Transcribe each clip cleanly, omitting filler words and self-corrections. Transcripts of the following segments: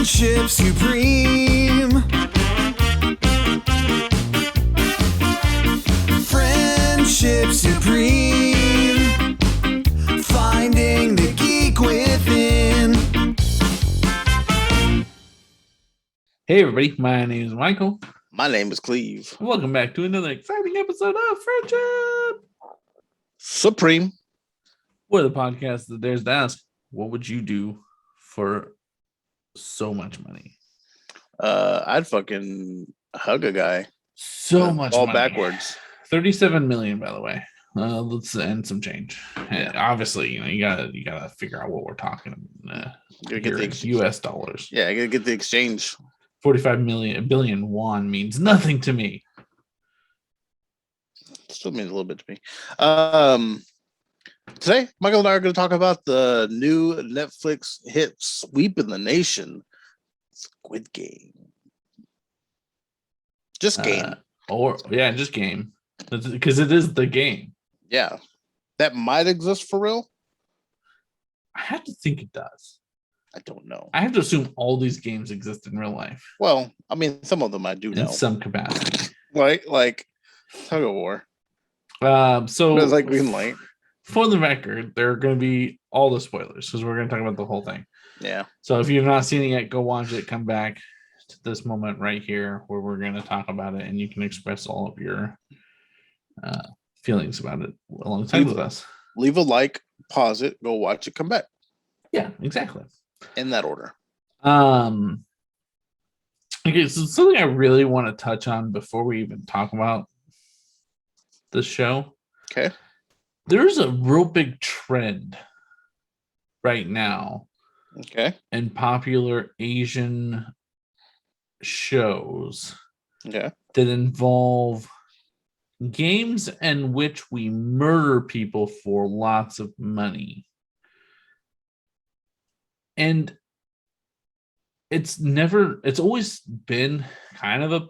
Friendship supreme. Friendship supreme. Finding the geek within. Hey everybody, my name is Michael. My name is Cleve. Welcome back to another exciting episode of Friendship Supreme. We're the podcast that dares to ask, what would you do for so much money? I'd fucking hug a guy. So much all money. Backwards. 37 million, by the way. Let's end some change. Yeah. Obviously, you gotta figure out what we're talking Get the US dollars. Yeah, I gotta get the exchange. 45 billion won means nothing to me. Still means a little bit to me. Today, Michael and I are going to talk about the new Netflix hit sweeping the nation, Squid Game. Just game. Just game. Because it is the game. Yeah. That might exist for real. I have to think it does. I don't know. I have to assume all these games exist in real life. Well, I mean, some of them I do know. In some capacity. Right? Like Tug of War. So it's like Green Light. For the record, there are going to be all the spoilers because we're going to talk about the whole thing. Yeah. So if you've not seen it yet, go watch it. Come back to this moment right here where we're going to talk about it, and you can express all of your feelings about it alongside with us. Leave a like, pause it, go watch it, come back. Yeah, exactly. In that order. Okay, so something I really want to touch on before we even talk about this show. Okay. There's a real big trend right now. Okay. In popular Asian shows. Okay. That involve games in which we murder people for lots of money. And it's always been kind of a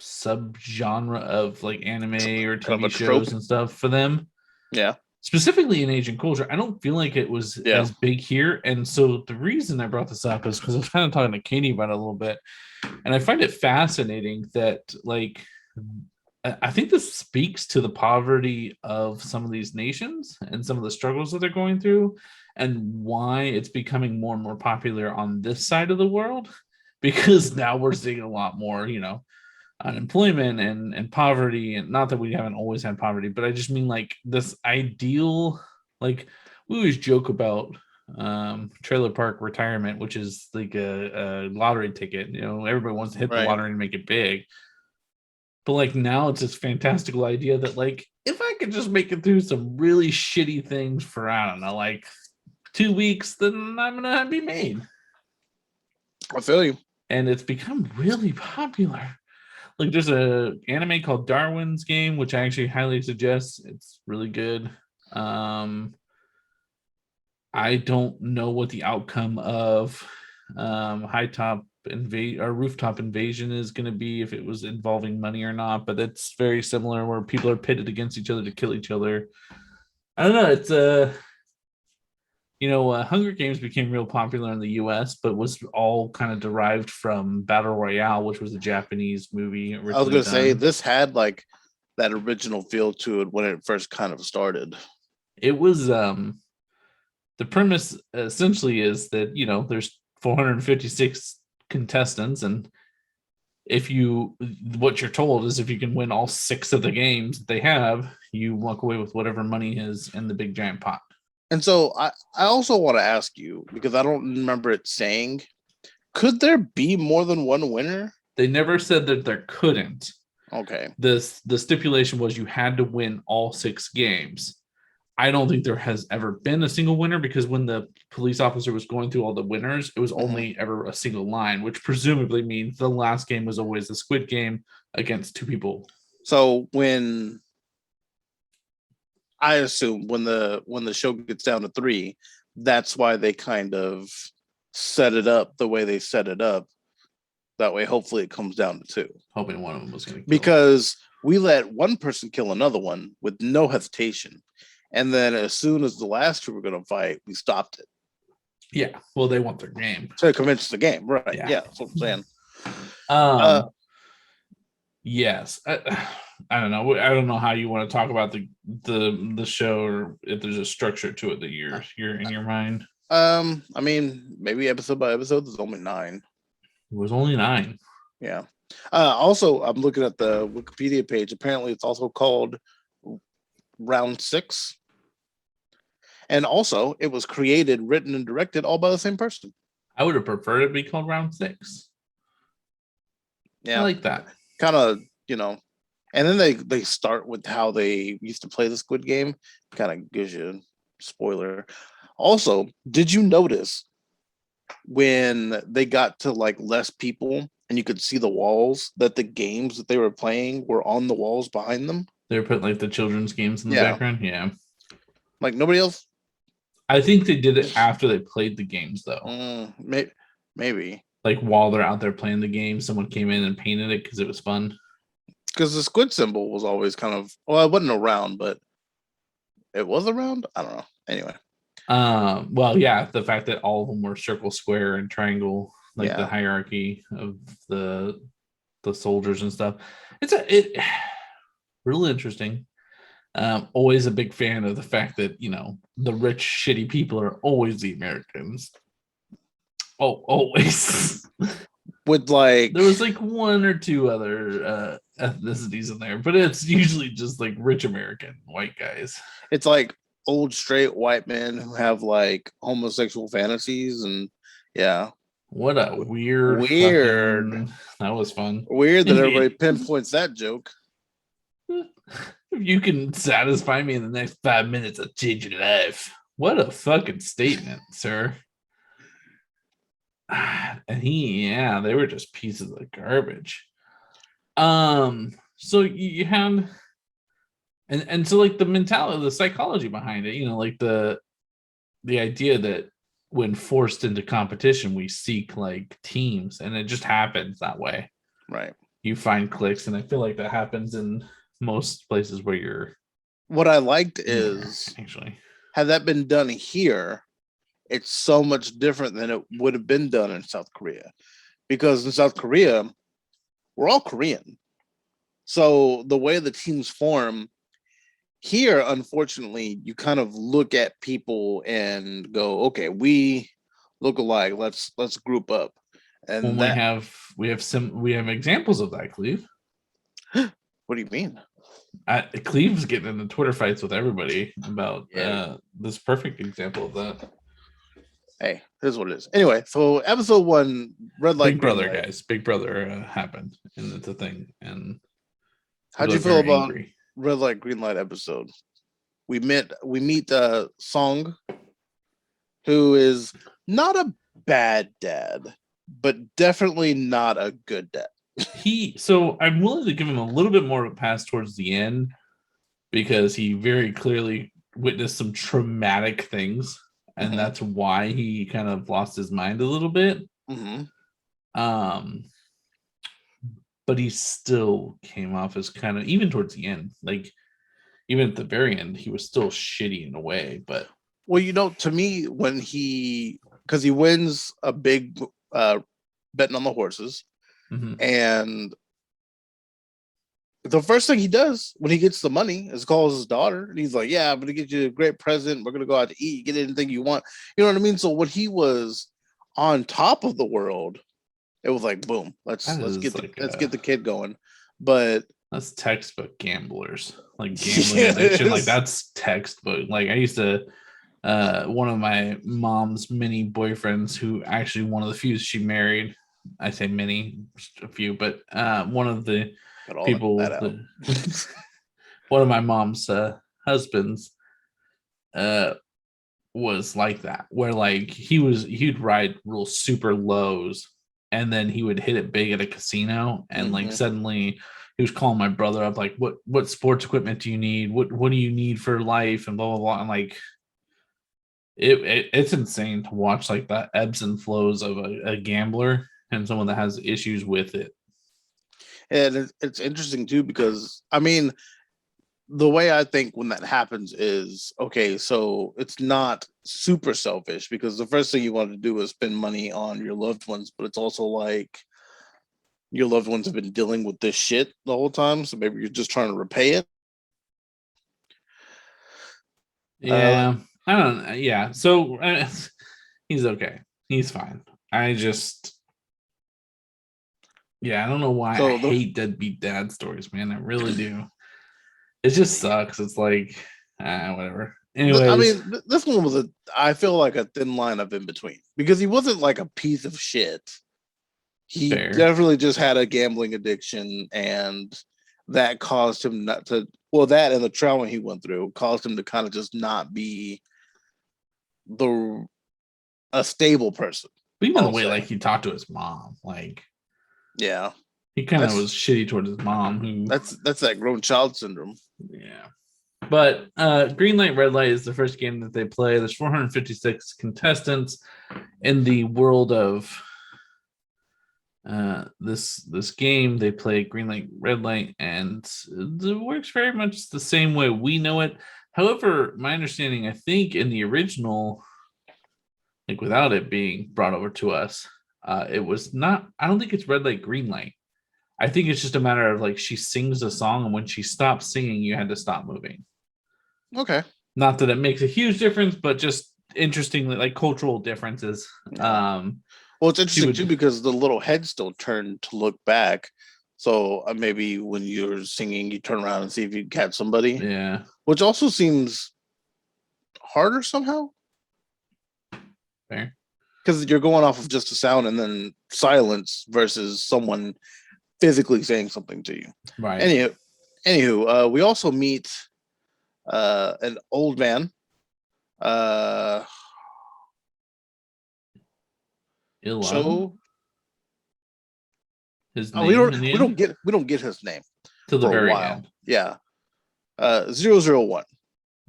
subgenre of like anime or TV shows and stuff for them. Yeah. Specifically in Asian culture, I don't feel like it was as big here. And so the reason I brought this up is because I was kind of talking to Katie about it a little bit. And I find it fascinating that, like, I think this speaks to the poverty of some of these nations and some of the struggles that they're going through and why it's becoming more and more popular on this side of the world. Because now we're seeing a lot more, unemployment and poverty, and not that we haven't always had poverty, but I just mean like this ideal, like we always joke about trailer park retirement, which is like a lottery ticket. Everybody wants to hit the lottery and make it big, but like now it's this fantastical idea that like if I could just make it through some really shitty things for I don't know like 2 weeks, then I'm gonna be made. I feel you. And it's become really popular. Like there's a anime called Darwin's Game, which I actually highly suggest. It's really good. I don't know what the outcome of rooftop invasion is going to be, if it was involving money or not, but it's very similar where people are pitted against each other to kill each other. I don't know. It's Hunger Games became real popular in the US, but was all kind of derived from Battle Royale, which was a Japanese movie. I was going to say, this had like that original feel to it when it first kind of started. It was, the premise essentially is that, there's 456 contestants, and what you're told is if you can win all 6 of the games that they have, you walk away with whatever money is in the big giant pot. And so I also want to ask you, because I don't remember it saying, could there be more than one winner? They never said that there couldn't. Okay. The stipulation was you had to win all 6 games. I don't think there has ever been a single winner, because when the police officer was going through all the winners, it was only ever a single line, which presumably means the last game was always the Squid Game against 2 people. So I assume when the show gets down to 3, that's why they kind of set it up the way they set it up. That way, hopefully, it comes down to 2. Hoping one of them was going to kill. Because we let one person kill another one with no hesitation, and then as soon as the last 2 were going to fight, we stopped it. Yeah, well, they want their game to convince the game, right? Yeah, that's what I'm saying. Yes, I don't know. I don't know how you want to talk about the show, or if there's a structure to it that you're in your mind. I mean, maybe episode by episode. There's only 9. It was only 9. Yeah. Also, I'm looking at the Wikipedia page. Apparently, it's also called Round 6. And also, it was created, written, and directed all by the same person. I would have preferred it to be called Round 6. Yeah, I like that. Kind of, and then they start with how they used to play the Squid Game. Kind of gives you a spoiler. Also, did you notice when they got to like less people and you could see the walls, that the games that they were playing were on the walls behind them? They were putting like the children's games in the background. Yeah. Like nobody else. I think they did it after they played the games, though. Maybe. Like while they're out there playing the game, someone came in and painted it because it was fun. Because the squid symbol was always kind of, well, it wasn't around, but it was around. I don't know. Anyway. Well, yeah, the fact that all of them were circle, square, and triangle, like the hierarchy of the soldiers and stuff. It's really interesting. Always a big fan of the fact that the rich, shitty people are always the Americans. Oh, always. With like, there was like one or two other ethnicities in there, but it's usually just like rich American white guys. It's like old straight white men who have like homosexual fantasies, and yeah. What a weird fucking, that was fun. Weird that everybody pinpoints that joke. If you can satisfy me in the next 5 minutes, I'll change your life. What a fucking statement, sir. And they were just pieces of garbage. So you had, and so like the mentality, the psychology behind it, like the idea that when forced into competition, we seek like teams, and it just happens that way. Right. You find cliques, and I feel like that happens in most places where you're. What I liked is, actually, had that been done here, it's so much different than it would have been done in South Korea. Because in South Korea, we're all Korean. So the way the teams form here, unfortunately, you kind of look at people and go, okay, we look alike. Let's group up. And we have examples of that, Cleve. What do you mean? Cleve's getting into Twitter fights with everybody about this perfect example of that. Hey, here's what it is. Anyway, so episode 1, red light, Big Brother, guys. Big Brother happened, and it's a thing. And how'd you feel about red light, green light episode? We meet Song, who is not a bad dad, but definitely not a good dad. So I'm willing to give him a little bit more of a pass towards the end, because he very clearly witnessed some traumatic things, and that's why he kind of lost his mind a little bit. But he still came off as kind of, even towards the end, like even at the very end, he was still shitty in a way. But well, to me, when because he wins a big betting on the horses. And the first thing he does when he gets the money is calls his daughter, and he's like, yeah, I'm gonna get you a great present, we're gonna go out to eat, get anything you want, you know what I mean? So when he was on top of the world, it was like, boom, let's get the kid going. But that's textbook gamblers, like gambling addiction. Like that's textbook. Like I used to one of my mom's many boyfriends, who actually one of the few she married, I say many, a few, but one of the people, one of my mom's husbands was like that, where like he'd ride real super lows, and then he would hit it big at a casino, and like suddenly he was calling my brother up, like, what sports equipment do you need? What do you need for life? And blah, blah, blah. And like, it's insane to watch like that ebbs and flows of a gambler and someone that has issues with it. And it's interesting too, because I mean, the way I think when that happens is okay. So it's not super selfish because the first thing you want to do is spend money on your loved ones, but it's also like your loved ones have been dealing with this shit the whole time, so maybe you're just trying to repay it. Yeah, I don't know. Yeah, so he's okay. He's fine. I just, yeah, I don't know why I hate deadbeat dad stories, man. I really do. It just sucks. It's like, whatever. Anyways, I mean, this one was I feel like a thin line of in between because he wasn't like a piece of shit. He definitely just had a gambling addiction, and that caused him not to. Well, that and the trauma he went through caused him to kind of just not be a stable person. But even the way like he talked to his mom, like, yeah, he kind of was shitty towards his mom. Who that's that grown child syndrome. Yeah. But Green Light, Red Light is the first game that they play. There's 456 contestants in the world of this game. They play Green Light, Red Light, and it works very much the same way we know it. However, my understanding, I think in the original, like without it being brought over to us, it was not. I don't think it's Red Light, Green Light. I think it's just a matter of like she sings a song, and when she stopped singing, you had to stop moving. Okay. Not that it makes a huge difference, but just interestingly, like cultural differences. Yeah. Well, it's interesting too because the little head still turned to look back. So maybe when you're singing, you turn around and see if you catch somebody. Yeah. Which also seems harder somehow. Fair. Because you're going off of just a sound and then silence versus someone physically saying something to you. Right. Anywho, we also meet an old man. Joe. His name. We don't get his name till the very end. Yeah. 001.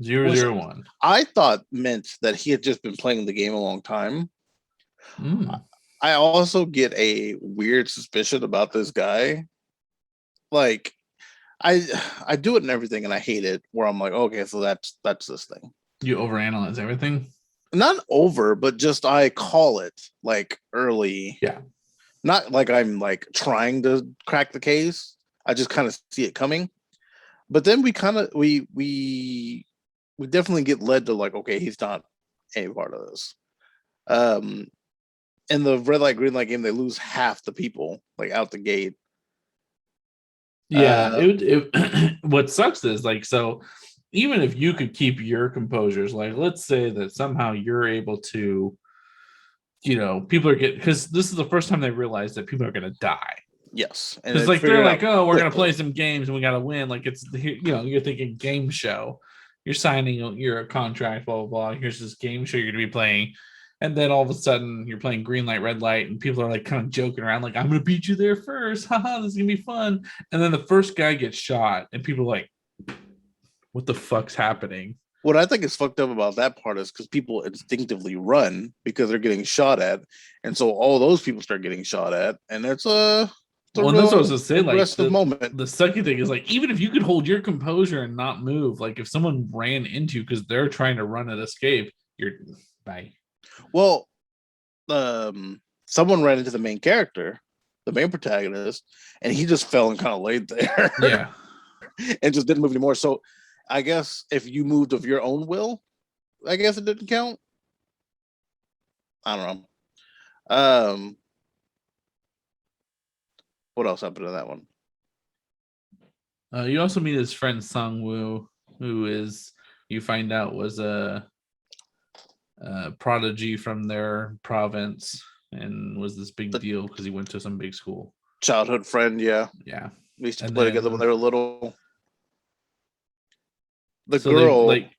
001. I thought meant that he had just been playing the game a long time. I also get a weird suspicion about this guy. Like, I do it and everything, and I hate it. Where I'm like, okay, so that's this thing. You overanalyze everything. Not over, but just I call it like early. Yeah. Not like I'm like trying to crack the case. I just kind of see it coming. But then we definitely get led to like, okay, he's not any part of this. In the red light, green light game, they lose half the people like out the gate. Yeah, what sucks is like, so even if you could keep your composures, like let's say that somehow you're able to, people are because this is the first time they realize that people are going to die. Yes, because like they're like, oh, we're going to play some games and we got to win. Like it's you're thinking game show, you're signing your contract, blah blah blah. Here's this game show you're going to be playing. And then all of a sudden you're playing green light, red light, and people are like kind of joking around, like, I'm going to beat you there first. Haha, this is going to be fun. And then the first guy gets shot, and people are like, what the fuck's happening? What I think is fucked up about that part is because people instinctively run because they're getting shot at. And so all those people start getting shot at. And it's that's what I was going to say. Like, the sucky thing is, like, even if you could hold your composure and not move, like, if someone ran into you because they're trying to run and escape, you're bye. Well, someone ran into the main character, the main protagonist, and he just fell and kind of laid there. Yeah. And just didn't move anymore. So I guess if you moved of your own will, I guess it didn't count. I don't know. What else happened to that one? You also meet his friend Sung Woo, who is, you find out, was a prodigy from their province and was this big deal because he went to some big school. Childhood friend, yeah. We used to play together when they were little. The girl, like,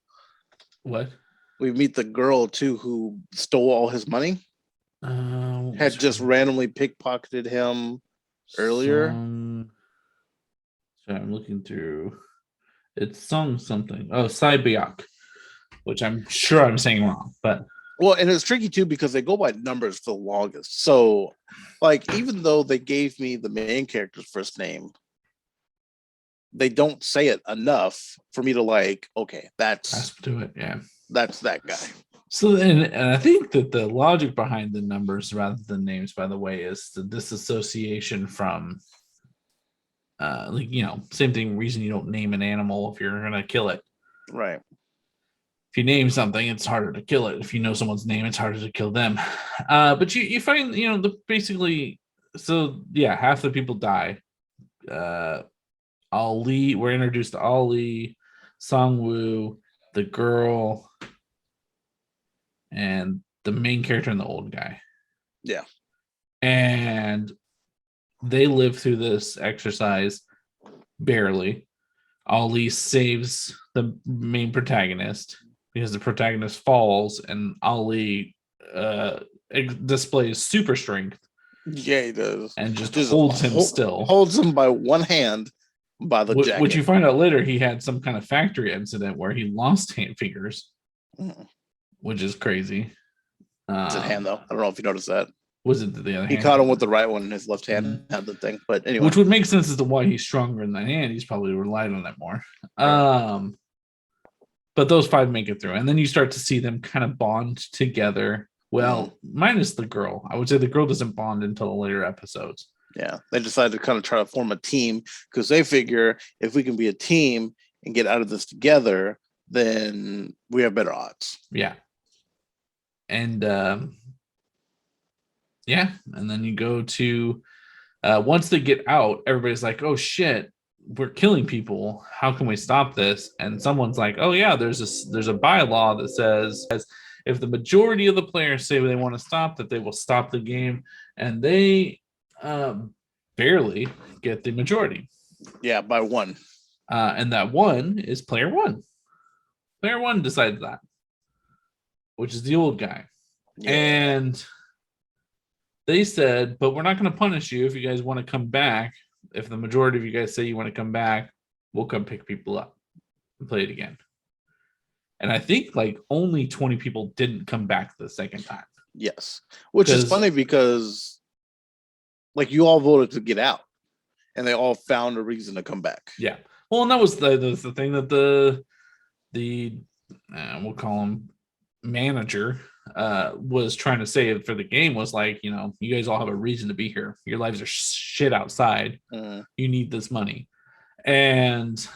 what? We meet the girl too who stole all his money. Had just randomly pickpocketed him earlier. So I'm looking through. It's Song something. Oh, Sai Byak, which I'm sure I'm saying wrong, but well, and it's tricky too because they go by numbers for the longest. So, like, even though they gave me the main character's first name, they don't say it enough for me to like, okay, that's do it. Yeah, that's that guy. So, and I think that the logic behind the numbers rather than names, by the way, is the disassociation from, same thing. Reason you don't name an animal if you're gonna kill it. Right. If you name something, it's harder to kill it. If you know someone's name, it's harder to kill them. But you find, basically, so yeah, half the people die. Ali, we're introduced to Ali, Songwoo, the girl, and the main character and the old guy. Yeah. And they live through this exercise barely. Ali saves the main protagonist because the protagonist falls, and Ali displays super strength. Yeah, he does. And just holds him still. Holds him by one hand by the jacket. Which you find out later, he had some kind of factory incident where he lost fingers, which is crazy. It's a hand, though. I don't know if you noticed that. Was it the other hand? He caught him with the right one, and his left hand had the thing. But anyway. Which would make sense as to why he's stronger in the hand. He's probably relied on it more. But those 5 make it through. And then you start to see them kind of bond together. Well, minus the girl. I would say the girl doesn't bond until the later episodes. Yeah. They decided to kind of try to form a team because they figure if we can be a team and get out of this together, then we have better odds. Yeah. And and then you go to once they get out, everybody's like, oh shit, we're killing people. How can we stop this? And someone's like, oh yeah, there's a bylaw that says if the majority of the players say they want to stop, that they will stop the game, and they barely get the majority. Yeah, by 1. And that 1 is player 1. Player 1 decides that, which is the old guy. Yeah. And they said, but we're not going to punish you if you guys want to come back. If the majority of you guys say you want to come back, we'll come pick people up and play it again. And I think like only 20 people didn't come back the second time. Yes. Which is funny because like you all voted to get out and they all found a reason to come back. Yeah. Well, and that was the thing that the we'll call him manager was trying to say for the game was like, you guys all have a reason to be here. Your lives are shit outside. You need this money. And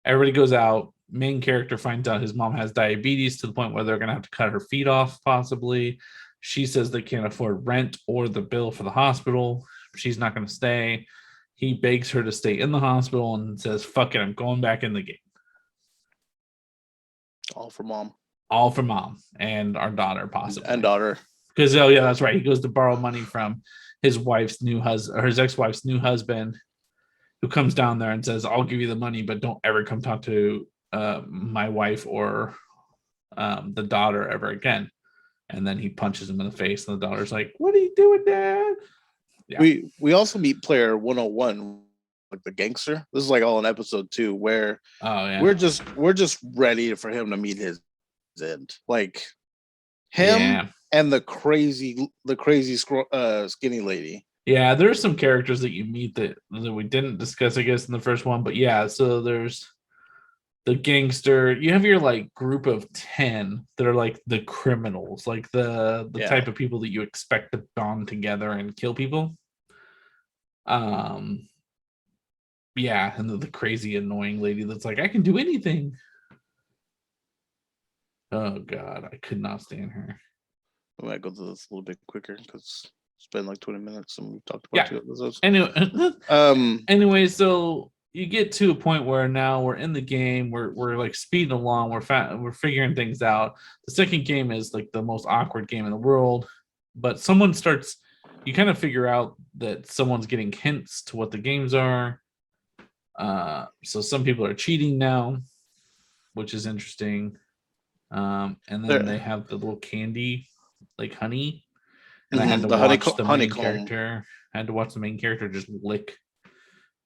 everybody goes out. Main character finds out his mom has diabetes to the point where they're going to have to cut her feet off, possibly. She says they can't afford rent or the bill for the hospital. She's not going to stay. He begs her to stay in the hospital and says, fuck it, I'm going back in the game. All for mom. All for mom and our daughter, possibly. And daughter. Because, oh, yeah, that's right. He goes to borrow money from his wife's new husband, or his ex-wife's new husband, who comes down there and says, I'll give you the money, but don't ever come talk to my wife or the daughter ever again. And then he punches him in the face, and the daughter's like, what are you doing, Dad? Yeah. We also meet player 101, like the gangster. This is like all in episode 2, where we're just ready for him to meet his end. Like him and the crazy skinny lady. Yeah, there's some characters that you meet that we didn't discuss, I guess, in the first one. But yeah, so there's the gangster. You have your like group of 10 that are like the criminals, like the type of people that you expect to bond together and kill people. Yeah, and the crazy annoying lady that's like, I can do anything. Oh god, I could not stand her. I might go through this a little bit quicker because it's been like 20 minutes and we've talked about 2 episodes. Anyway, so you get to a point where now we're in the game, we're like speeding along, we're figuring things out. The second game is like the most awkward game in the world, but you kind of figure out that someone's getting hints to what the games are. So some people are cheating now, which is interesting. And then they have the little candy, like honey. And I had to watch the main character. I had to watch the main character just lick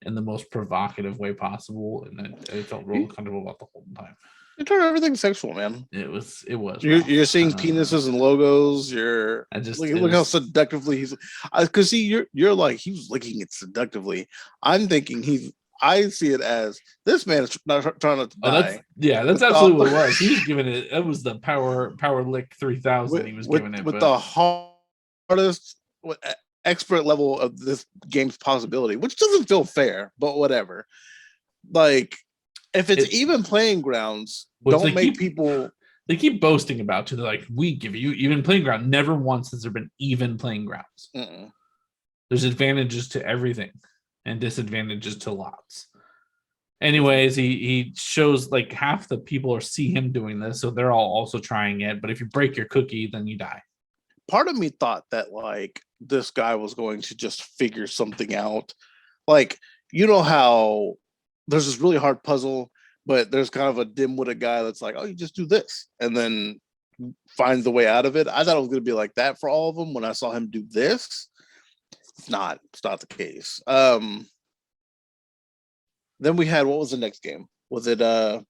in the most provocative way possible, and I felt real uncomfortable about the whole time. You turn everything sexual, man. It was. You're seeing penises and logos. Look how seductively he's. Because see, you're like he was licking it seductively. I'm thinking I see it as this man is not trying to die. That's absolutely what it was. He was giving it. It was the power lick 3000. He was giving it with the hardest expert level of this game's possibility, which doesn't feel fair, but whatever. Like, if it's even playing grounds, don't make people. They keep boasting about too. They're like, we give you even playing ground. Never once has there been even playing grounds. There's advantages to everything and disadvantages to lots. Anyways, he shows like half the people see him doing this, so they're all also trying it. But if you break your cookie, then you die. Part of me thought that like this guy was going to just figure something out. Like, you know how there's this really hard puzzle, but there's kind of a dim-witted guy that's like, oh, you just do this, and then finds the way out of it. I thought it was going to be like that for all of them. When I saw him do this, it's not the case. Then we had, what was the next game? Was it let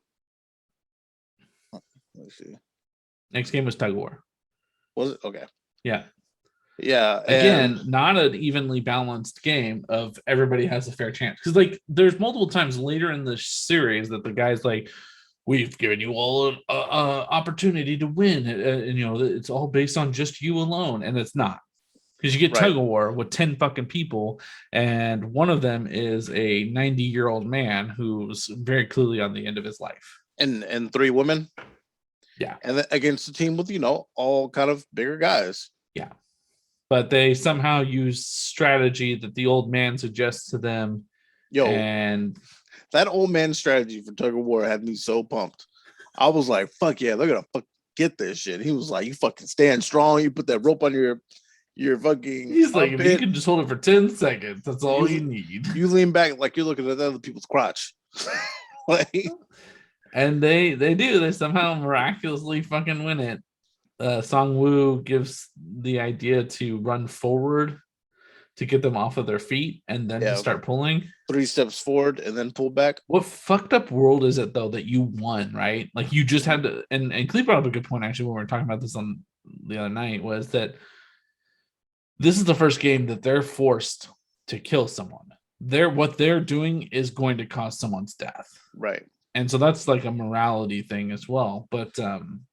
me see. Next game was Tug of War. Was it? Okay. Yeah. Yeah. Again, not an evenly balanced game of everybody has a fair chance. Because like there's multiple times later in the series that the guy's like, we've given you all an opportunity to win. And you know, it's all based on just you alone. And it's not. Because you get Tug of War with 10 fucking people, and one of them is a 90-year-old man who's very clearly on the end of his life. And 3 women? Yeah. And against a team with, you know, all kind of bigger guys. Yeah. But they somehow use strategy that the old man suggests to them. And that old man strategy for Tug of War had me so pumped. I was like, fuck yeah, they're going to get this shit. He was like, you fucking stand strong. You put that rope on your fucking. He's like, if you can just hold it for 10 seconds, that's all you need. You lean back like you're looking at other people's crotch. Like, and they do. They somehow miraculously fucking win it. Song Woo gives the idea to run forward to get them off of their feet and then to start pulling. 3 steps forward and then pull back. What fucked up world is it though that you won, right? Like you just had to, and Cleve brought up a good point actually when we were talking about this on the other night, was that this is the first game that they're forced to kill someone. What they're doing is going to cause someone's death. Right. And so that's like a morality thing as well. But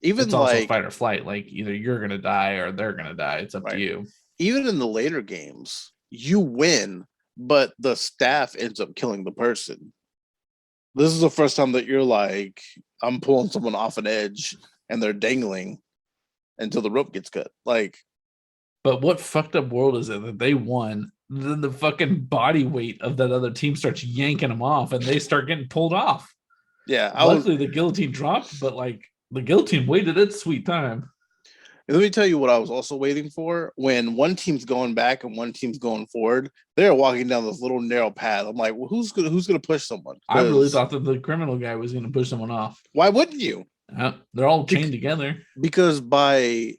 even it's also fight or flight. Like either you're going to die or they're going to die. It's up to you. Even in the later games, you win, but the staff ends up killing the person. This is the first time that you're like, I'm pulling someone off an edge and they're dangling until the rope gets cut. Like, but what fucked up world is it that they won? Then the fucking body weight of that other team starts yanking them off and they start getting pulled off. Yeah. Luckily the guillotine dropped, but like the guillotine waited its sweet time. And let me tell you what I was also waiting for. When one team's going back and one team's going forward, they're walking down this little narrow path. I'm like, well, who's gonna push someone? I really thought that the criminal guy was gonna push someone off. Why wouldn't you? They're all chained together. Because by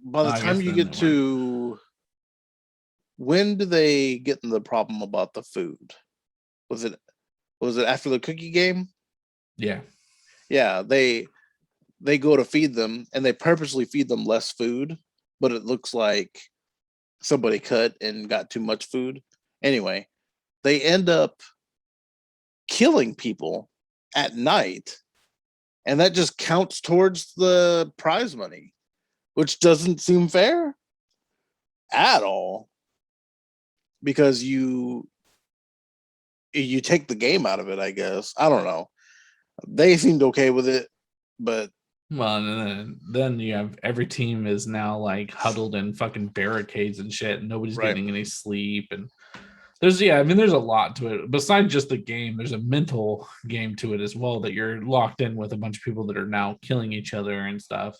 the time you get to, when do they get in the problem about the food? Was it after the cookie game? Yeah. Yeah, they go to feed them and they purposely feed them less food, but it looks like somebody cut and got too much food. Anyway, they end up killing people at night, and that just counts towards the prize money, which doesn't seem fair at all, because you take the game out of it, I guess. I don't know. They seemed okay with it, but well, and then you have every team is now like huddled in fucking barricades and shit, and nobody's getting any sleep. And there's a lot to it. Besides just the game, there's a mental game to it as well, that you're locked in with a bunch of people that are now killing each other and stuff.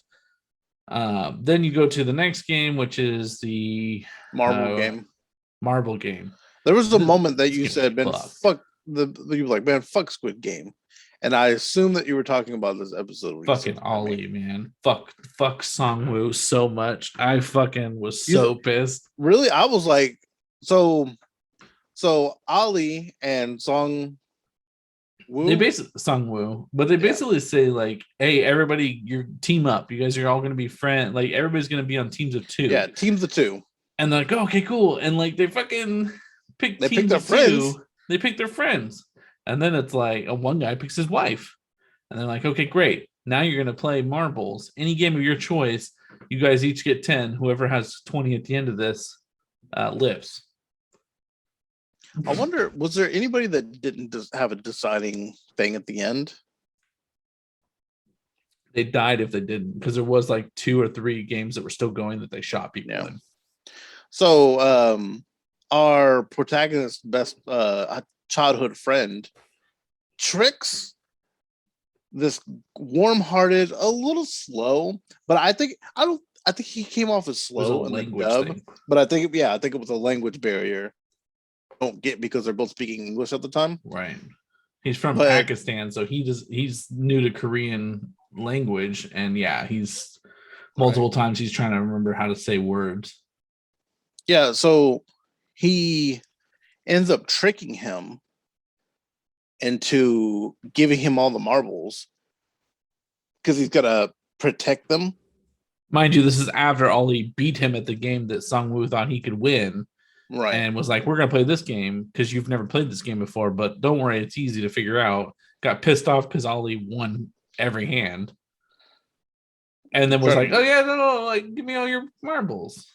Then you go to the next game, which is the marble game. There was a moment that you said, "Man, fuck you were like, man, fuck Squid Game." And I assume that you were talking about this episode. Fucking Ollie, man. Fuck Songwoo so much. I fucking was so pissed. Really? I was like, so Ollie and Songwoo. They basically Songwoo, but they basically say like, hey, everybody, you team up. You guys are all gonna be friends. Like everybody's gonna be on teams of 2. Yeah, teams of 2. And they're like, oh, okay, cool. And like they fucking pick their friends. They pick their friends. And then it's like one guy picks his wife. And they're like, okay, great. Now you're going to play marbles. Any game of your choice. You guys each get 10. Whoever has 20 at the end of this lives. I wonder, was there anybody that didn't have a deciding thing at the end? They died if they didn't, because there was like 2 or 3 games that were still going that they shot people in. So our protagonist's best childhood friend tricks this warm-hearted, a little slow, but I think he came off as slow in the dub. Thing. But I think it was a language barrier. Don't get because they're both speaking English at the time. Right. He's from Pakistan, so he's new to Korean language, and he's multiple times he's trying to remember how to say words. Yeah, so he ends up tricking him into giving him all the marbles because he's gotta protect them. Mind you, this is after Ollie beat him at the game that Sungwoo thought he could win. Right. And was like, we're going to play this game because you've never played this game before, but don't worry, it's easy to figure out. Got pissed off because Ollie won every hand. And then was like, oh, yeah, no, like, give me all your marbles.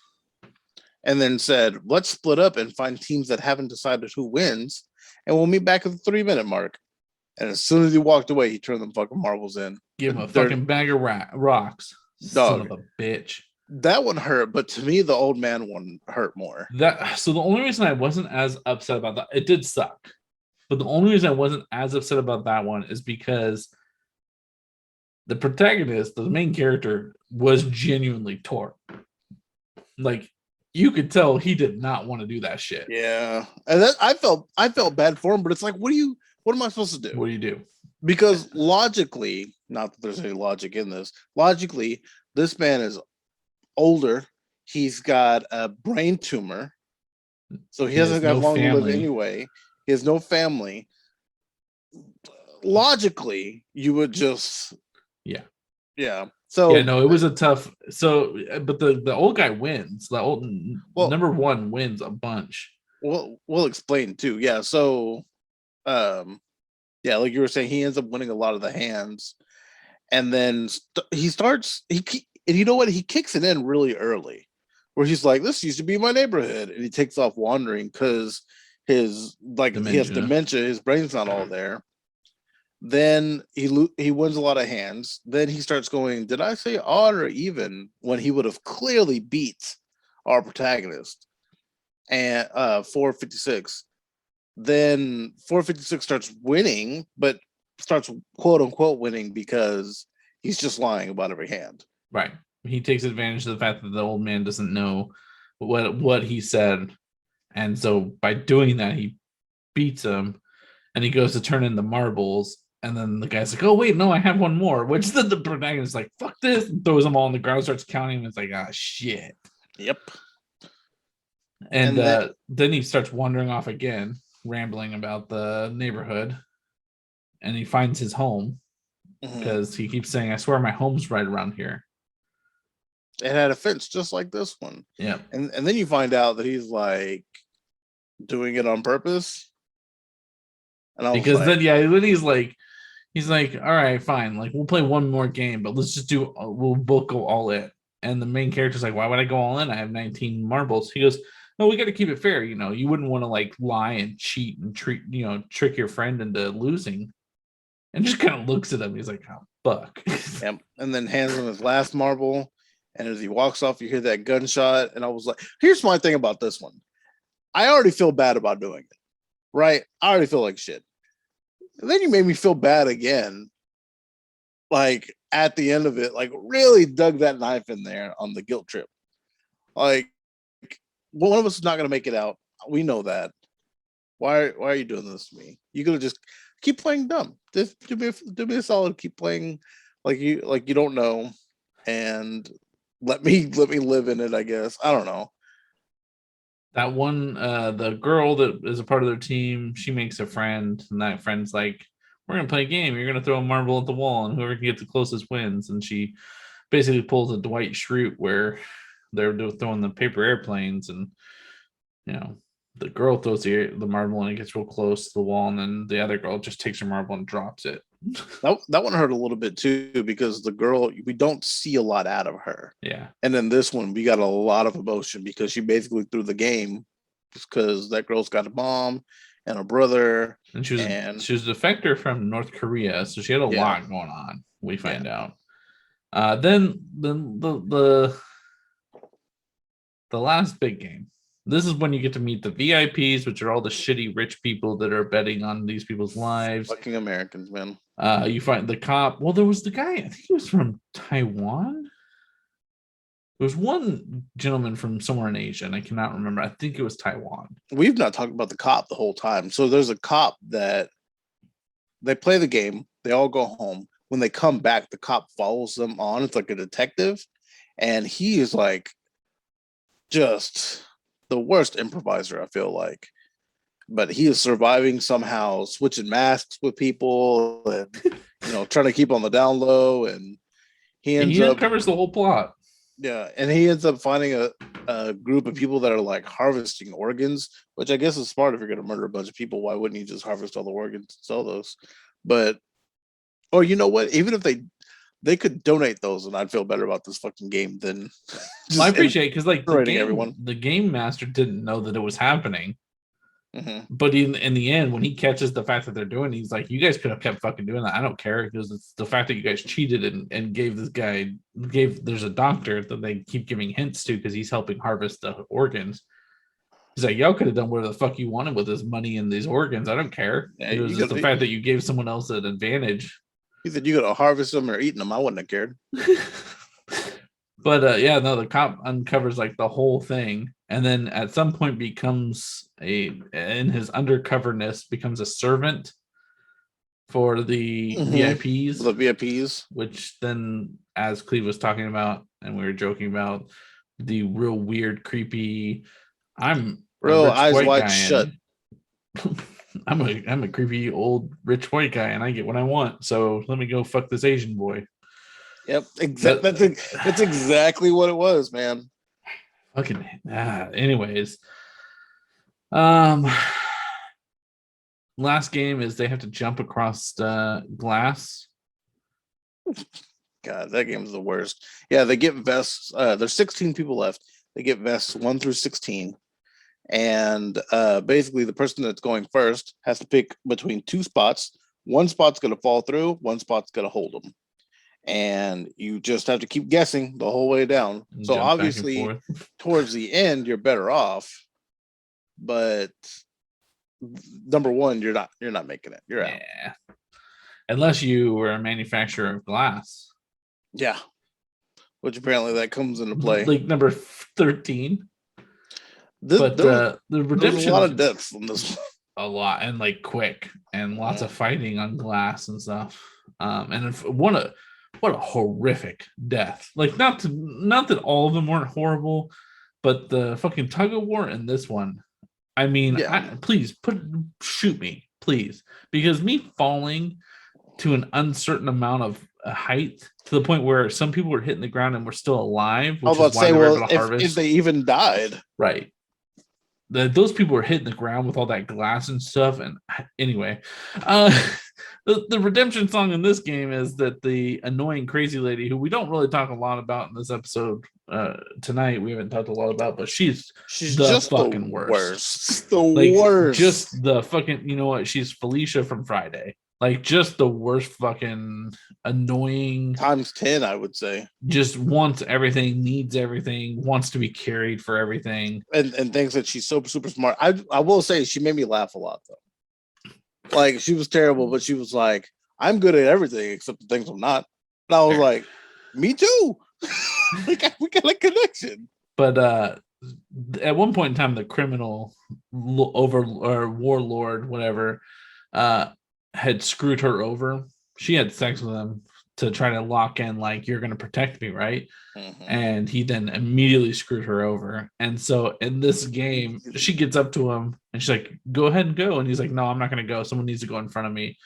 And then said, let's split up and find teams that haven't decided who wins, and we'll meet back at the 3-minute mark. And as soon as he walked away, he turned them fucking marbles in. Give him a fucking bag of rocks. Dog. Son of a bitch. That one hurt, but to me, the old man one hurt more. So the only reason I wasn't as upset about that, it did suck, but the only reason I wasn't as upset about that one is because the protagonist, the main character, was genuinely torn. Like, you could tell he did not want to do that shit. Yeah, and I felt bad for him, but it's like, what am I supposed to do? What do you do? Because logically, not that there's any logic in this, logically, this man is older. He's got a brain tumor, so he hasn't got long to live anyway. He has no family. Logically, you would just So it was a tough. So, but the old guy wins. The old number one wins a bunch. We'll explain too. Yeah. So, like you were saying, he ends up winning a lot of the hands, and then he starts. And you know what? He kicks it in really early, where he's like, "This used to be my neighborhood," and he takes off wandering because he has dementia. His brain's not all there. Then he wins a lot of hands. Then he starts going, "Did I say odd or even?" When he would have clearly beat our protagonist, and 456. Then 456 starts winning, but starts quote unquote winning because he's just lying about every hand. Right. He takes advantage of the fact that the old man doesn't know what he said. And so by doing that, he beats him and he goes to turn in the marbles. And then the guy's like, oh, wait, no, I have one more. Which then the protagonist is like, fuck this, and throws them all on the ground, starts counting. And it's like, ah, shit. Yep. And then he starts wandering off again, rambling about the neighborhood. And he finds his home because he keeps saying, I swear my home's right around here. It had a fence just like this one. Yeah. And then you find out that he's like doing it on purpose. And then he's like, all right, fine. Like, we'll play one more game, but let's just we'll both go all in. And the main character's like, why would I go all in? I have 19 marbles. He goes, no, we got to keep it fair. You wouldn't want to like lie and cheat and trick your friend into losing. And just kind of looks at him. He's like, oh, fuck. Yep. And then hands him his last marble. And as he walks off, you hear that gunshot. And I was like, here's my thing about this one. I already feel bad about doing it, right? I already feel like shit. And then you made me feel bad again. Like at the end of it, like really dug that knife in there on the guilt trip. Like one of us is not going to make it out. We know that. Why are you doing this to me? You could have just keep playing dumb. Just do me a solid. Keep playing like you don't know, and let me live in it. I guess I don't know. That one, the girl that is a part of their team, she makes a friend, and that friend's like, "We're gonna play a game. You're gonna throw a marble at the wall, and whoever can get the closest wins." And she basically pulls a Dwight Schrute where they're throwing the paper airplanes, and the girl throws the marble and it gets real close to the wall, and then the other girl just takes her marble and drops it. That one hurt a little bit too, because the girl, we don't see a lot out of her. Yeah. And then this one, we got a lot of emotion because she basically threw the game because that girl's got a mom and a brother. And she was a defector from North Korea, so she had a lot going on. We find out. Then the last big game. This is when you get to meet the VIPs, which are all the shitty rich people that are betting on these people's lives. Fucking Americans, man. You find the cop. Well, there was the guy, I think he was from Taiwan. There was one gentleman from somewhere in Asia, and I cannot remember. I think it was Taiwan. We've not talked about the cop the whole time. So there's a cop that they play the game. They all go home. When they come back, the cop follows them on. It's like a detective. And he is like just the worst improviser, I feel like. But he is surviving somehow, switching masks with people and, trying to keep on the down low. And he uncovers the whole plot. Yeah, and he ends up finding a group of people that are like harvesting organs, which I guess is smart. If you're going to murder a bunch of people, why wouldn't you just harvest all the organs and sell those? But, or you know what? Even if they could donate those, and I'd feel better about this fucking game than. Well, I appreciate because everyone. The game master didn't know that it was happening. Mm-hmm. But in the end, when he catches the fact that they're doing it, he's like, you guys could have kept fucking doing that. I don't care, because it's the fact that you guys cheated and gave this guy, there's a doctor that they keep giving hints to because he's helping harvest the organs. He's like, y'all could have done whatever the fuck you wanted with this money and these organs. I don't care. Yeah, it was just the fact that you gave someone else an advantage. He said, you got to harvest them or eating them. I wouldn't have cared. But the cop uncovers like the whole thing, and then at some point becomes in his undercoverness becomes a servant for the VIPs. The VIPs. Which then, as Cleve was talking about, and we were joking about, the real weird, creepy, I'm real eyes wide shut. I'm a creepy old rich white guy, and I get what I want. So let me go fuck this Asian boy. Yep, that's exactly what it was, man. Fucking anyways. Last game is they have to jump across the glass. God, that game is the worst. Yeah, they get vests. There's 16 people left. They get vests 1 through 16. And basically the person that's going first has to pick between two spots. One spot's going to fall through, one spot's going to hold them. And you just have to keep guessing the whole way down. So jump obviously towards the end you're better off, but number one, you're not making it. You're out. Unless you were a manufacturer of glass. Yeah. Which apparently that comes into play. Like number 13. The redemption, there's a lot of deaths in this one. A lot, and like quick, and lots of fighting on glass and stuff. And what a horrific death. Like not that all of them weren't horrible, but the fucking tug of war in this one. I mean, please shoot me, please, because me falling to an uncertain amount of height to the point where some people were hitting the ground and were still alive. I was about to say, well, if they even died, right? Those people were hitting the ground with all that glass and stuff. And anyway, the redemption song in this game is that the annoying crazy lady, who we don't really talk a lot about in this episode tonight, we haven't talked a lot about, but she's the just fucking the worst. Worst. Just the fucking, you know what? She's Felicia from Friday. Like, just the worst fucking annoying. Times 10, I would say. Just wants everything, needs everything, wants to be carried for everything. And thinks that she's so super smart. I will say she made me laugh a lot, though. Like, she was terrible, but she was like, I'm good at everything except the things I'm not. And I was like, me too. We got a connection. But at one point in time, the criminal warlord, whatever, had screwed her over. She had sex with him to try to lock in, like, you're going to protect me, right? Mm-hmm. And he then immediately screwed her over. And so in this game, she gets up to him and she's like, go ahead and go. And he's like, no, I'm not going to go. Someone needs to go in front of me.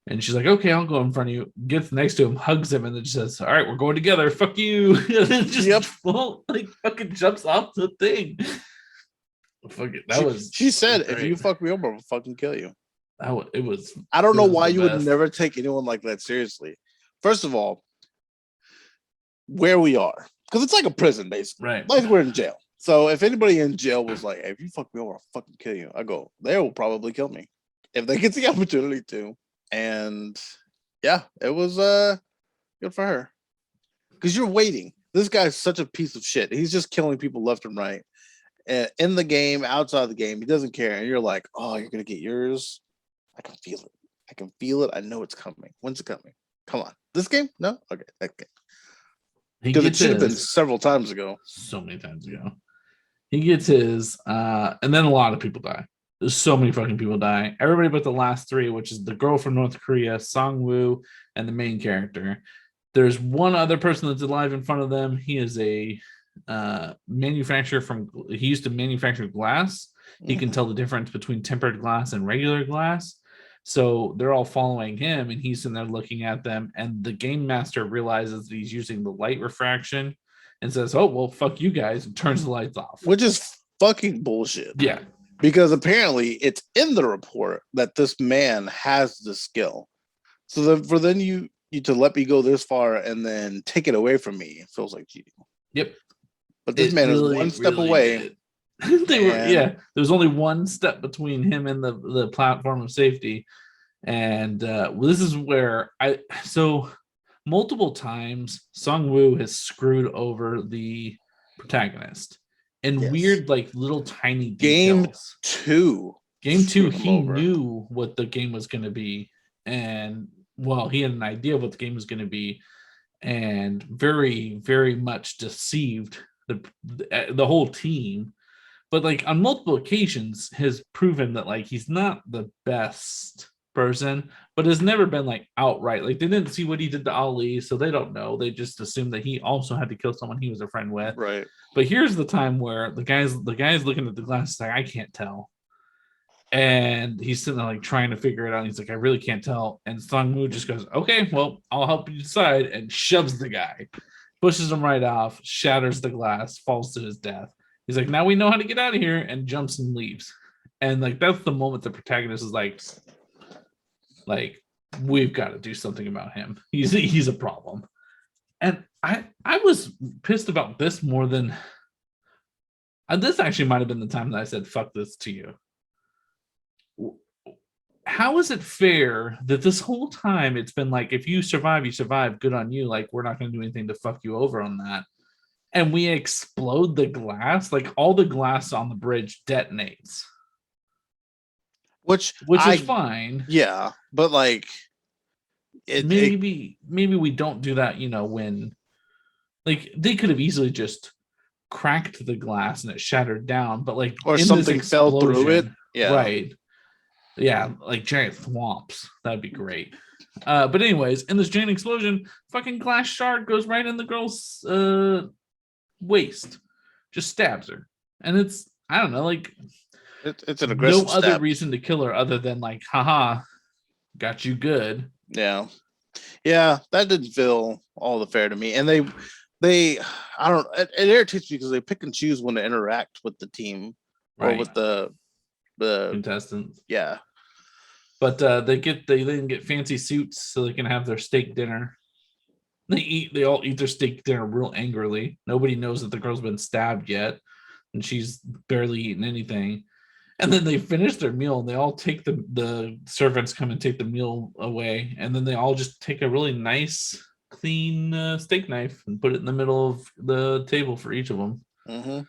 And she's like, okay, I'll go in front of you. Gets next to him, hugs him, and then says, all right, we're going together. Fuck you. And then just fucking jumps off the thing. Fuck it. That was. She said, "If you fuck me over, I'll fucking kill you." It was. I don't know why you would never take anyone like that seriously. First of all, where we are, because it's like a prison, basically. Right. Like we're in jail. So if anybody in jail was like, "Hey, if you fuck me over, I'll fucking kill you," I go, they will probably kill me if they get the opportunity to. And yeah, it was good for her. Because you're waiting. This guy's such a piece of shit. He's just killing people left and right. In the game, outside the game, he doesn't care. And you're like, oh, you're gonna get yours. I can feel it. I can feel it. I know it's coming. When's it coming? Come on. This game? No? Okay. Because it should have been several times ago. So many times ago. He gets his, and then a lot of people die. There's so many fucking people die. Everybody but the last three, which is the girl from North Korea, Song-woo, and the main character. There's one other person that's alive in front of them. He is a manufacturer he used to manufacture glass. He can tell the difference between tempered glass and regular glass. So they're all following him, and he's in there looking at them. And the game master realizes that he's using the light refraction and says, "Oh, well, fuck you guys," and turns the lights off. Which is fucking bullshit. Yeah. Because apparently it's in the report that this man has the skill. So then you to let me go this far and then take it away from me, it feels like cheating. Yep. But this man is one step away. There was only one step between him and the platform of safety. And this is where multiple times Song-woo has screwed over the protagonist in weird, like little tiny details. Game two, he knew what the game was going to be. And he had an idea of what the game was going to be, and very, very much deceived the whole team. But like on multiple occasions has proven that like he's not the best person, but has never been like outright. Like they didn't see what he did to Ali, so they don't know. They just assumed that he also had to kill someone he was a friend with. Right. But here's the time where the guy's looking at the glass like, I can't tell. And he's sitting there like trying to figure it out. And he's like, I really can't tell. And Song-woo just goes, okay, well, I'll help you decide, and shoves the guy, pushes him right off, shatters the glass, falls to his death. He's like, now we know how to get out of here, and jumps and leaves. And like that's the moment the protagonist is like we've got to do something about him. He's a problem. And I was pissed about this more than this actually might have been the time that I said fuck this to you. How is it fair that this whole time it's been like, if you survive, you survive, good on you, like we're not going to do anything to fuck you over on that, and we explode the glass, like all the glass on the bridge detonates, which is fine, yeah, but like maybe we don't do that, when like they could have easily just cracked the glass and it shattered down, but like or something fell through it, right. Yeah, like giant thwomps. That'd be great. But anyways, in this giant explosion, fucking glass shard goes right in the girl's waist, just stabs her, and it's I don't know, like it's an aggressive no other reason to kill her other than like, haha, got you good. Yeah, that didn't feel all the fair to me, and they I don't. It irritates me because they pick and choose when to interact with the team or with the contestants. Yeah. But they then get fancy suits so they can have their steak dinner. They all eat their steak dinner real angrily. Nobody knows that the girl's been stabbed yet, and she's barely eaten anything. And then they finish their meal, and they all take the servants come and take the meal away, and then they all just take a really nice, clean steak knife and put it in the middle of the table for each of them. Mm-hmm.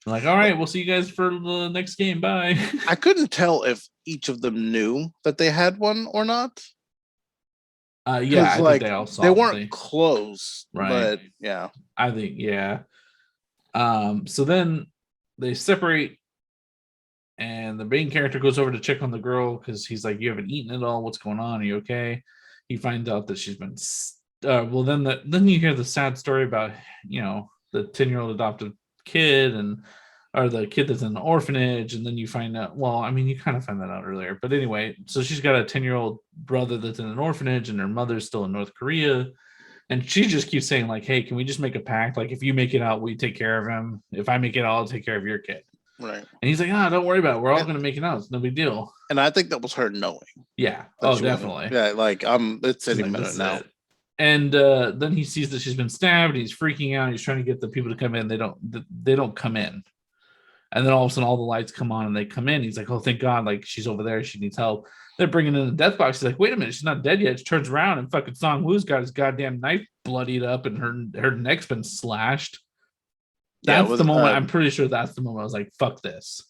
Like, all right, we'll see you guys for the next game. Bye. I couldn't tell if each of them knew that they had one or not. Yeah, I think they all saw. They weren't close, right? But yeah, I think yeah. So then they separate, and the main character goes over to check on the girl because he's like, "You haven't eaten at all. What's going on? Are you okay?" He finds out that she's been. Then you hear the sad story about the 10-year-old adopted kid or the kid that's in the orphanage, and then you find out, well, I mean, you kind of find that out earlier, but anyway, so she's got a 10-year-old brother that's in an orphanage, and her mother's still in North Korea, and she just keeps saying like, hey, can we just make a pact, like if you make it out, we take care of him, if I make it out, I'll take care of your kid. Right. And he's like, don't worry about it. We're all going to make it out. It's no big deal. And I think that was her knowing. Yeah. Oh, definitely. Yeah. Like, it's any minute now. And then he sees that she's been stabbed. He's freaking out. He's trying to get the people to come in. They don't come in. And then all of a sudden, all the lights come on and they come in. He's like, oh, thank God. Like, she's over there. She needs help. They're bringing in the death box. He's like, wait a minute. She's not dead yet. She turns around and fucking Song Woo's got his goddamn knife bloodied up and her neck's been slashed. That's the moment. I'm pretty sure that's the moment I was like, fuck this.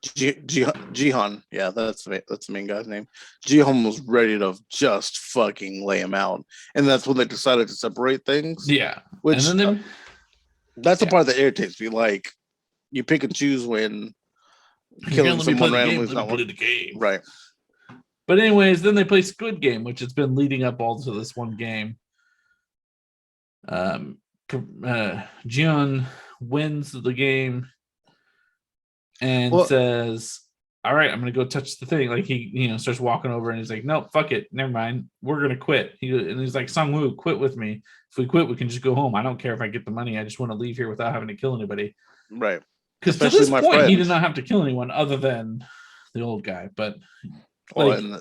Jihan. Yeah, that's the main guy's name. Jihan was ready to just fucking lay him out. And that's when they decided to separate things. Yeah. Which, that's the part that irritates me. Like, you pick and choose when killing someone randomly is not one. The game. Right. But anyways, then they play Squid Game, which has been leading up all to this one game. Jian wins the game and says, all right, I'm going to go touch the thing. Like, he starts walking over and he's like, no, fuck it. Never mind. We're going to quit. And he's like, Song Woo, quit with me. If we quit, we can just go home. I don't care if I get the money. I just want to leave here without having to kill anybody. Right. Because to this point, he did not have to kill anyone other than the old guy. But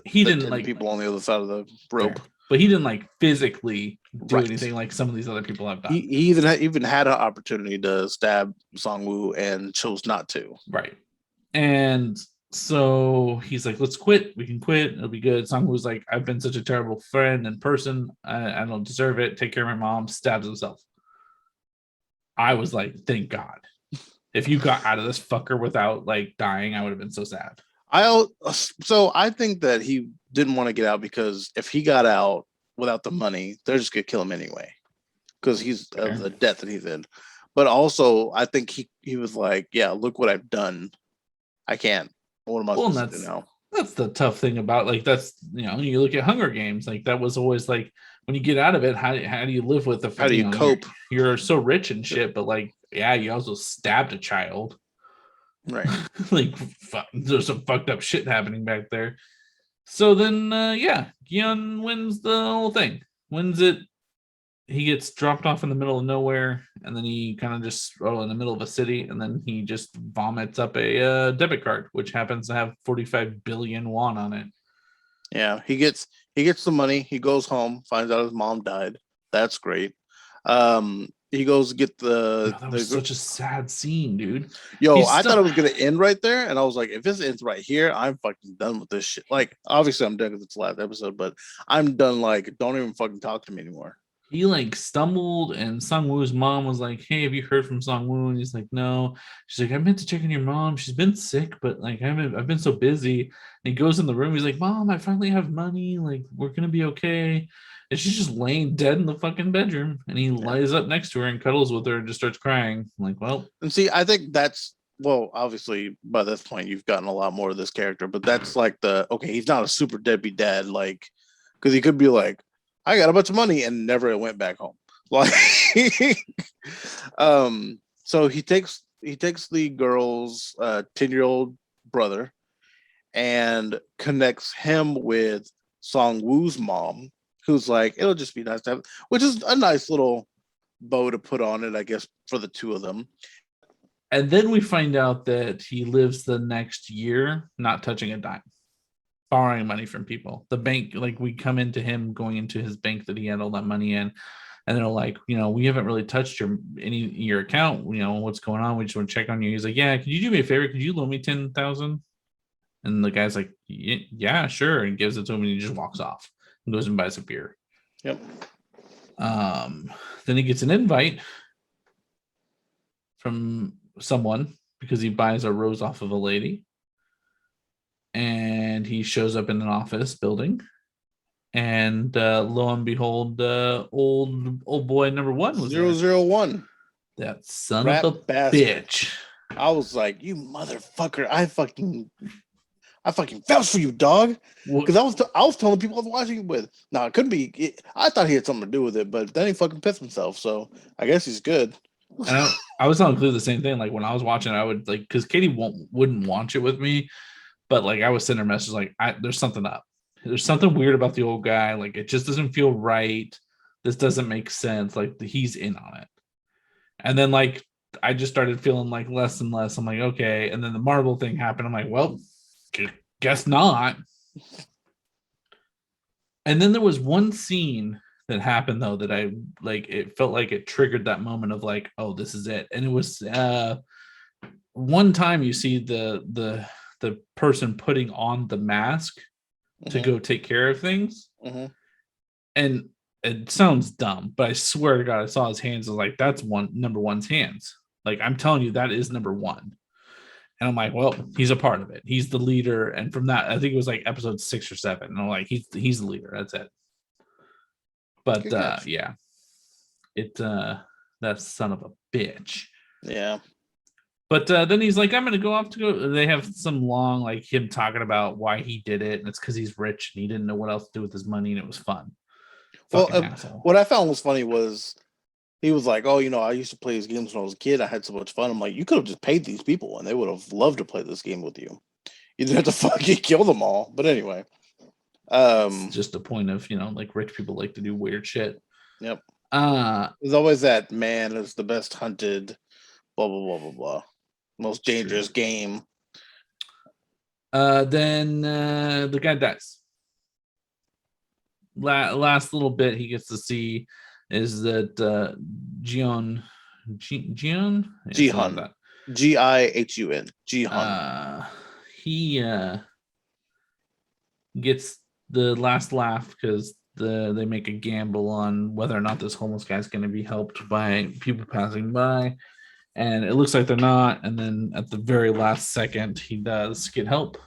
he didn't like people on the other side of the rope. There. But he didn't like physically do anything like some of these other people have done. He even had an opportunity to stab Song Woo and chose not to. Right. And so he's like, let's quit. We can quit. It'll be good. Song Woo's like, I've been such a terrible friend and person. I don't deserve it. Take care of my mom. Stabs himself. I was like, thank God. If you got out of this fucker without like dying, I would have been so sad. So I think that he didn't want to get out because if he got out without the money, they're just gonna kill him anyway because he's of the debt that he's in. But also, I think he was like, yeah, look what I've done. I can't. What am I supposed to do now? That's the tough thing about like that's you look at Hunger Games, like that was always like when you get out of it, how do you live with the how do you cope? You're so rich and shit, but like you also stabbed a child. Right. Like there's some fucked up shit happening back there. So then Gion wins the whole thing. Wins it. He gets dropped off in the middle of nowhere, and then he kind of just in the middle of a city, and then he just vomits up a debit card, which happens to have 45 billion won on it. Yeah, he gets the money. He goes home, finds out his mom died. That's great. He goes to get that was such a sad scene, dude. I thought it was gonna end right there, and I was like, if this ends right here, I'm fucking done with this shit. Like, obviously, I'm done because it's the last episode, but I'm done. Like, don't even fucking talk to me anymore. He like stumbled, and Song Woo's mom was like, "Hey, have you heard from Song Woo?" And he's like, "No." She's like, "I meant to check on your mom. She's been sick, but like I've been so busy." And he goes in the room. He's like, "Mom, I finally have money. Like, we're gonna be okay." And she's just laying dead in the fucking bedroom. And he lies up next to her and cuddles with her and just starts crying. I'm like, well. And see, I think that's, well, obviously, by this point, you've gotten a lot more of this character. But that's like he's not a super deadbeat dad. Like, because he could be like, I got a bunch of money and never went back home. Like, so he takes the girl's 10-year-old brother and connects him with Song Woo's mom, who's like, it'll just be nice to have, which is a nice little bow to put on it, I guess, for the two of them. And then we find out that he lives the next year not touching a dime, borrowing money from people. The bank, like, we come into him going into his bank that he had all that money in, and they're like, we haven't really touched your account. What's going on? We just want to check on you. He's like, yeah, could you do me a favor? Could you loan me 10,000? And the guy's like, yeah, sure, and gives it to him, and he just walks off and goes and buys a beer. Yep. Then he gets an invite from someone because he buys a rose off of a lady. And he shows up in an office building. And lo and behold, old boy number one was 001. That son of a bitch. I was like, you motherfucker. I fucking vouched for you, dog. Because I was telling people I was watching it with. No, it couldn't be. I thought he had something to do with it, but then he fucking pissed himself. So I guess he's good. And I was telling Clue the same thing. Like when I was watching, I would like, because Katie wouldn't watch it with me, but like I was sending her messages like, there's something up. There's something weird about the old guy. Like it just doesn't feel right. This doesn't make sense. Like he's in on it. And then like I just started feeling like less and less. I'm like, okay. And then the marble thing happened. I'm like, well, guess not. And then there was one scene that happened though that I like. It felt like it triggered that moment of like, oh, this is it. And it was one time you see the person putting on the mask to go take care of things, and it sounds dumb, but I swear to God, I saw his hands. I was like, that's number one's hands. Like, I'm telling you, that is number one. And I'm like, well, he's a part of it. He's the leader. And from that, I think it was like episode 6 or 7. And I'm like, he's the leader. That's it. But yeah, that son of a bitch. Yeah. But then he's like, I'm gonna go off to go. They have some long, like, him talking about why he did it, and it's because he's rich and he didn't know what else to do with his money, and it was fun. Well, what I found was funny was he was like, oh, I used to play these games when I was a kid. I had so much fun. I'm like, you could have just paid these people and they would have loved to play this game with you. You didn't have to fucking kill them all. But anyway. It's just a point of, like, rich people like to do weird shit. Yep. There's always that man is the best hunted, blah, blah, blah, blah, blah. Most dangerous game. Then the guy dies. Last little bit he gets to see is that Jihan Gihun, Gihun. He gets the last laugh because they make a gamble on whether or not this homeless guy's going to be helped by people passing by, and it looks like they're not. And then at the very last second, he does get help.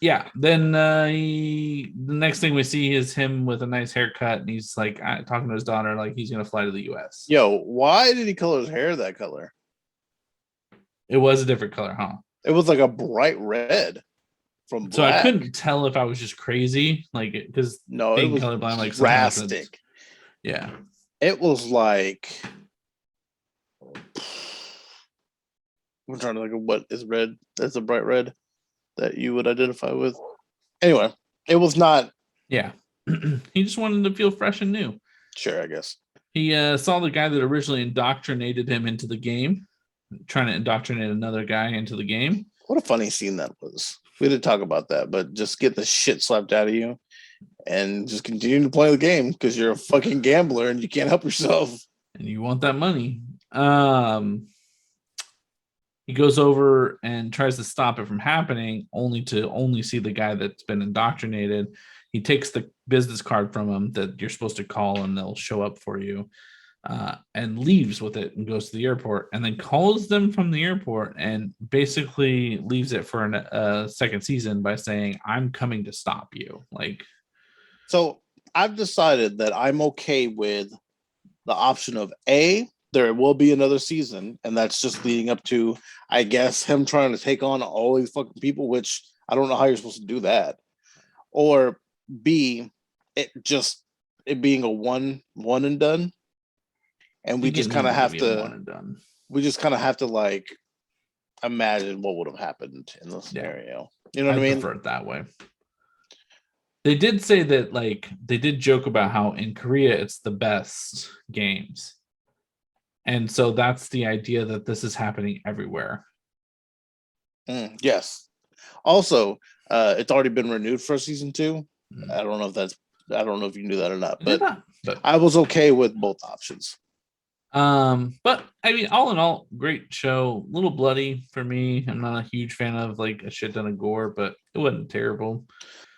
Yeah, then the next thing we see is him with a nice haircut, and he's like talking to his daughter like he's gonna fly to the U.S. Yo, why did he color his hair that color? It was a different color, huh? It was like a bright red from black. So I couldn't tell if I was just crazy, like, because it was colorblind, like, drastic. Yeah, it was like, I'm trying to think of what is red. That's a bright red that you would identify with. Anyway, it was not. Yeah. He just wanted to feel fresh and new. Sure, I guess. He saw the guy that originally indoctrinated him into the game, trying to indoctrinate another guy into the game. What a funny scene that was. We didn't talk about that, but just get the shit slapped out of you and just continue to play the game because you're a fucking gambler and you can't help yourself. And you want that money. He goes over and tries to stop it from happening, only to see the guy that's been indoctrinated. He takes the business card from him that you're supposed to call and they'll show up for you, and leaves with it and goes to the airport, and then calls them from the airport and basically leaves it for a second season by saying, I'm coming to stop you. Like, so I've decided that I'm okay with the option of there will be another season, and that's just leading up to, I guess, him trying to take on all these fucking people, which I don't know how you're supposed to do that. Or B, it being a one and done, and we just kind of have to like imagine what would have happened in the scenario. You know what I mean? Prefer it that way. They did say that, like, they did joke about how in Korea it's the best games. And so that's the idea that this is happening everywhere. Yes. Also, it's already been renewed for season 2. I don't know if you knew that or not, but I was okay with both options. But I mean, all in all, great show. A little bloody for me. I'm not a huge fan of like a shit ton of gore, but it wasn't terrible.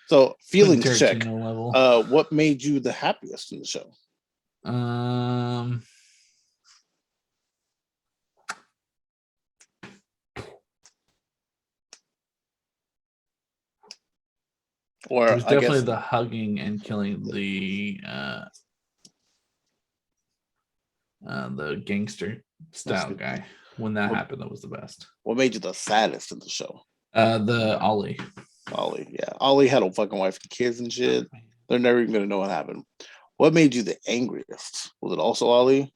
So feelings check. Level. What made you the happiest in the show? Or it was definitely the hugging and killing the gangster style guy. When that happened, that was the best. What made you the saddest in the show? The Ollie. Yeah. Ollie had a fucking wife and kids and shit. They're never even gonna know what happened. What made you the angriest? Was it also Ollie?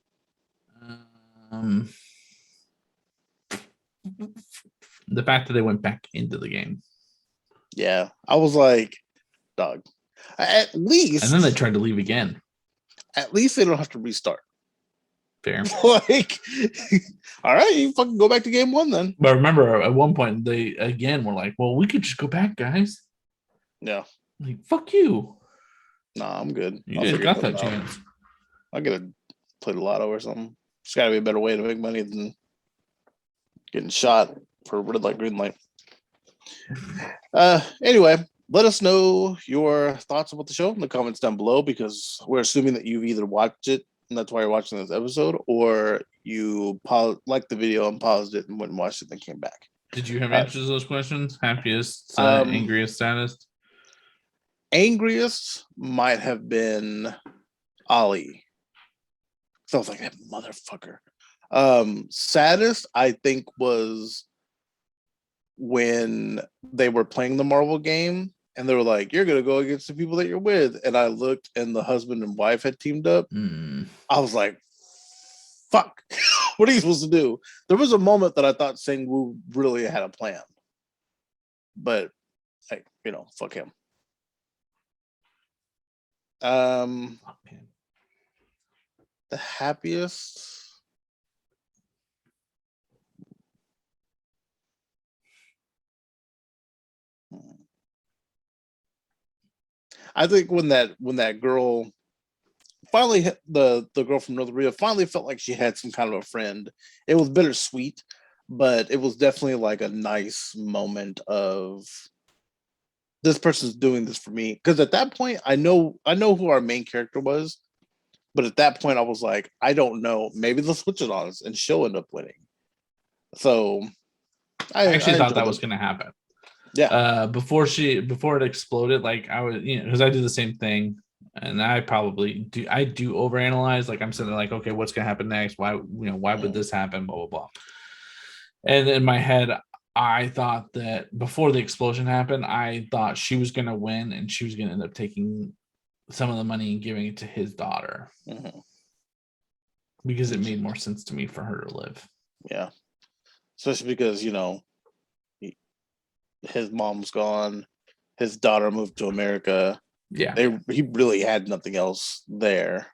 The fact that they went back into the game. Yeah, I was like, dog. At least, and then they tried to leave again. At least they don't have to restart. Fair. Like, all right, you fucking go back to game one then. But remember, at one point, they again were like, well, we could just go back, guys. Yeah. Like, fuck you. Nah, I'm good. You guys got that chance. I'll get a play the lotto or something. There's got to be a better way to make money than getting shot for red light, green light. Anyway, let us know your thoughts about the show in the comments down below, because we're assuming that you've either watched it and that's why you're watching this episode, or you liked the video and paused it and went and watched it and then came back. Did you have answers to those questions? Happiest, angriest, saddest? Angriest might have been Ali. So I was like, that motherfucker. Saddest, I think, was when they were playing the Marvel game and they were like, you're going to go against the people that you're with. And I looked and the husband and wife had teamed up. I was like, fuck, what are you supposed to do? There was a moment that I thought Sang-woo really had a plan. But, like, fuck him. The happiest. I think when that girl finally the girl from North Korea finally felt like she had some kind of a friend. It was bittersweet, but it was definitely like a nice moment of this person's doing this for me. Because at that point, I know who our main character was, but at that point I was like, I don't know. Maybe they'll switch it on us and she'll end up winning. So I actually thought that was going to happen. Yeah. Before it exploded, like I was, because I do the same thing, and I probably do. I do overanalyze. Like I'm sitting there like, okay, what's gonna happen next? Why would this happen? Blah blah blah. And in my head, I thought that before the explosion happened, I thought she was gonna win, and she was gonna end up taking some of the money and giving it to his daughter, because it made more sense to me for her to live. Yeah, especially because his mom's gone, his daughter moved to America. Yeah, he really had nothing else there.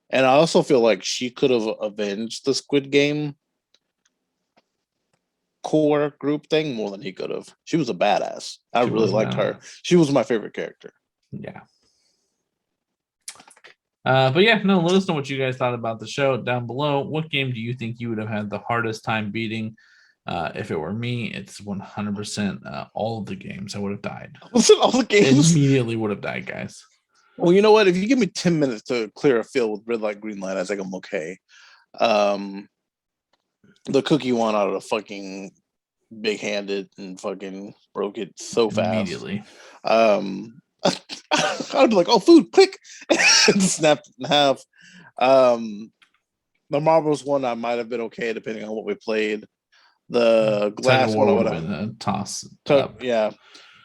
And I also feel like she could have avenged the Squid Game core group thing more than he could have. She was a badass. I really liked her. She was my favorite character. Yeah. But yeah, no, let us know what you guys thought about the show down below. What game do you think you would have had the hardest time beating? If it were me, it's 100% all of the games. I would have died. All the games? Immediately would have died, guys. Well, you know what? If you give me 10 minutes to clear a field with red light, green light, I think I'm okay. The cookie one out of the fucking big-handed and fucking broke it so fast. Immediately. I would be like, oh, food, click, and snapped it in half. The marbles one, I might have been okay depending on what we played. The glass one would have been a toss. Yeah,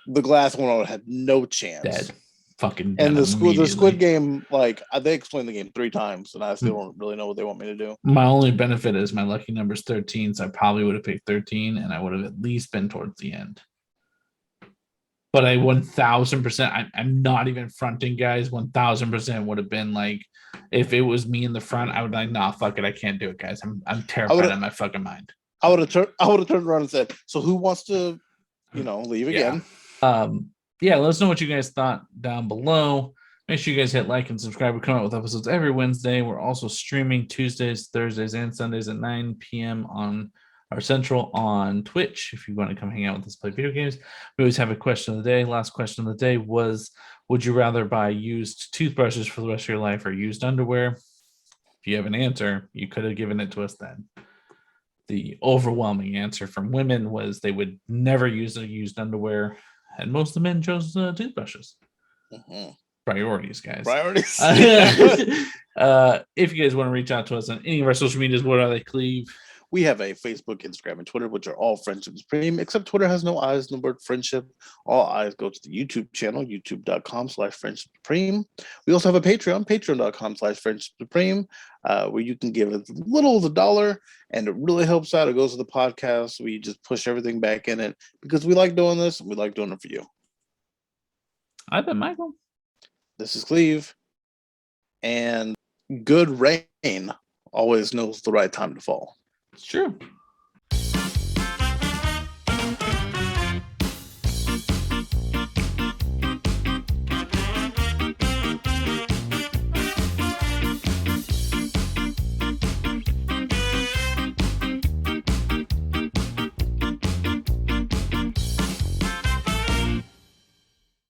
the glass one would have had no chance. Dead. Fucking dead. And the Squid Game, like they explained the game 3 times, and I still don't really know what they want me to do. My only benefit is my lucky number is 13, so I probably would have picked 13, and I would have at least been towards the end. But I 1,000%, I'm not even fronting, guys. 1,000% would have been like, if it was me in the front, I would be like, nah, fuck it, I can't do it, guys. I'm terrified in my fucking mind. I would have turned around and said, so who wants to, leave again? Yeah, let us know what you guys thought down below. Make sure you guys hit like and subscribe. We come out with episodes every Wednesday. We're also streaming Tuesdays, Thursdays, and Sundays at 9 p.m. on our Central on Twitch. If you want to come hang out with us, play video games. We always have a question of the day. Last question of the day was, would you rather buy used toothbrushes for the rest of your life or used underwear? If you have an answer, you could have given it to us then. The overwhelming answer from women was they would never use a used underwear, and most of the men chose toothbrushes. Priorities, guys. Priorities. If you guys want to reach out to us on any of our social medias, what are they, Cleve? We have a Facebook, Instagram, and Twitter, which are all Friendship Supreme, except Twitter has no eyes in the word friendship. All eyes go to the YouTube channel, youtube.com/Friendship Supreme. We also have a Patreon, patreon.com/Friendship Supreme, where you can give as little as $1, and it really helps out. It goes to the podcast. We just push everything back in it because we like doing this, and we like doing it for you. I've been Michael. This is Cleve, and good rain. always knows the right time to fall. It's true.